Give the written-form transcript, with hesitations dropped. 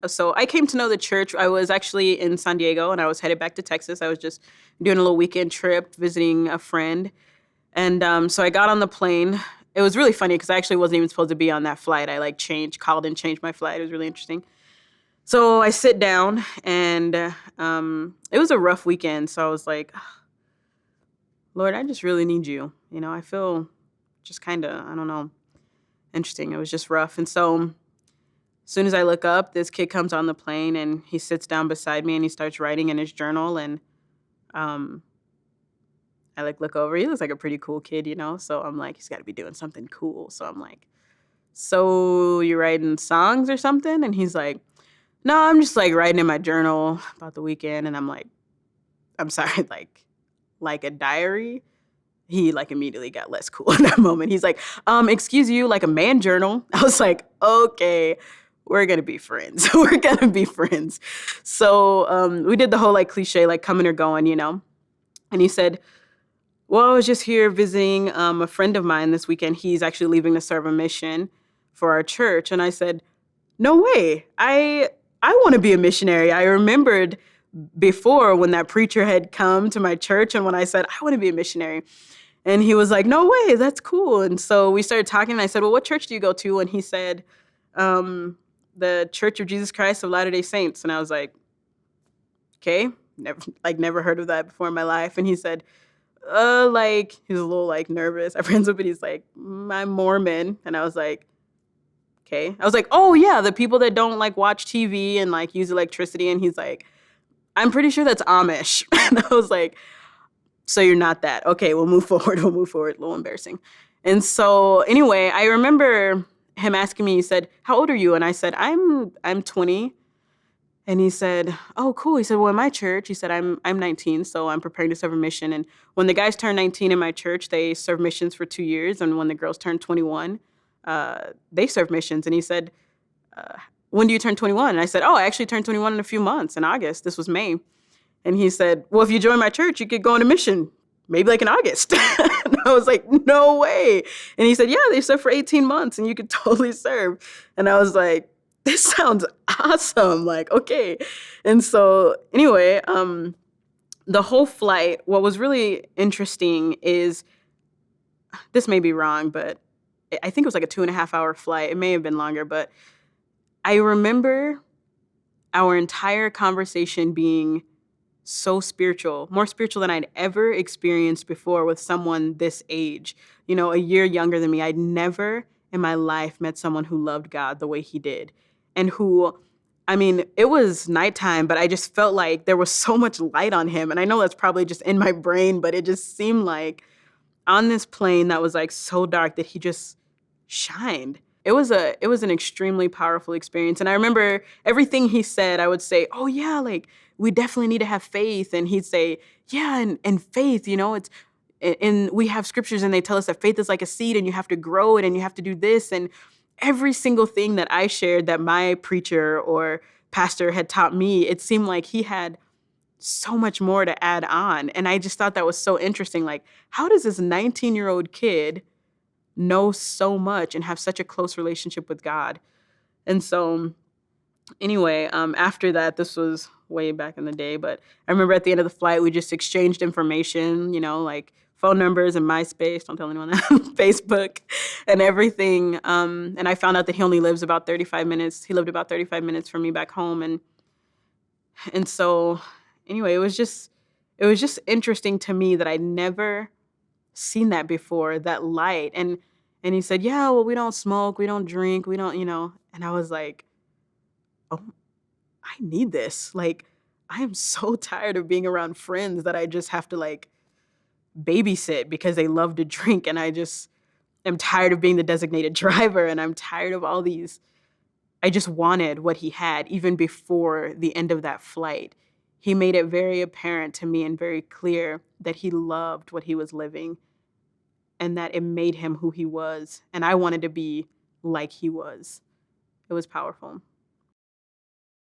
So I came to know the church. I was actually in San Diego and I was headed back to Texas. I was just doing a little weekend trip, visiting a friend. And so I got on the plane. It was really funny because I actually wasn't even supposed to be on that flight. I like called and changed my flight. It was really interesting. So I sit down and it was a rough weekend. So I was like, Lord, I just really need you. I feel just kind of, I don't know, interesting. It was just rough. And so as soon as I look up, this kid comes on the plane and he sits down beside me and he starts writing in his journal. And um, I look over. He looks like a pretty cool kid, So I'm like, he's got to be doing something cool. So I'm like, so you're writing songs or something? And he's like, no, I'm just like writing in my journal about the weekend. And I'm like, I'm sorry, like a diary. He like immediately got less cool in that moment. He's like, excuse you, like a man journal. I was like, okay, we're gonna be friends. We're gonna be friends. So we did the whole like cliche, like coming or going, And he said, well, I was just here visiting a friend of mine this weekend. He's actually leaving to serve a mission for our church. And I said, no way. I want to be a missionary. I remembered before when that preacher had come to my church and when I said, I want to be a missionary. And he was like, no way, that's cool. And so we started talking and I said, well, what church do you go to? And he said, the Church of Jesus Christ of Latter-day Saints. And I was like, okay, never heard of that before in my life. And he said, he was a little like nervous. I friends with it. He's like, I'm Mormon. And I was like, okay. I was like, oh yeah, the people that don't like watch TV and like use electricity. And he's like, I'm pretty sure that's Amish. And I was like, so you're not that. Okay, we'll move forward. A little embarrassing. And so anyway, I remember him asking me, he said, how old are you? And I said, I'm 20. And he said, oh, cool. He said, well, in my church, he said, I'm 19, so I'm preparing to serve a mission. And when the guys turn 19 in my church, they serve missions for 2 years. And when the girls turn 21, they serve missions. And he said, when do you turn 21? And I said, oh, I actually turned 21 in a few months in August. This was May. And he said, well, if you join my church, you could go on a mission, maybe like in August. And I was like, no way. And he said, yeah, they serve for 18 months and you could totally serve. And I was like, this sounds awesome. Like, okay. And so anyway, the whole flight, what was really interesting is, this may be wrong, but I think it was like a 2.5-hour flight. It may have been longer, but I remember our entire conversation being so spiritual, more spiritual than I'd ever experienced before with someone this age, a year younger than me. I'd never in my life met someone who loved God the way he did. And it was nighttime, but I just felt like there was so much light on him. And I know that's probably just in my brain, but it just seemed like on this plane that was like so dark that he just shined. It was an extremely powerful experience. And I remember everything he said, I would say, oh yeah, like we definitely need to have faith. And he'd say, yeah, and faith, it's, and we have scriptures and they tell us that faith is like a seed and you have to grow it and you have to do this. And every single thing that I shared that my preacher or pastor had taught me, it seemed like he had so much more to add on. And I just thought that was so interesting. Like, how does this 19-year-old kid know so much and have such a close relationship with God? And so anyway, after that, this was way back in the day, but I remember at the end of the flight, we just exchanged information, like phone numbers and MySpace, don't tell anyone that, Facebook and everything. And I found out that he only lives about 35 minutes. He lived about 35 minutes from me back home. And so anyway, it was just interesting to me that I'd never seen that before, that light. And he said, yeah, well, we don't smoke, we don't drink, we don't, and I was like, oh, I need this. Like, I am so tired of being around friends that I just have to like babysit because they love to drink. And I just am tired of being the designated driver. And I'm tired of all these. I just wanted what he had even before the end of that flight. He made it very apparent to me and very clear that he loved what he was living and that it made him who he was. And I wanted to be like he was. It was powerful.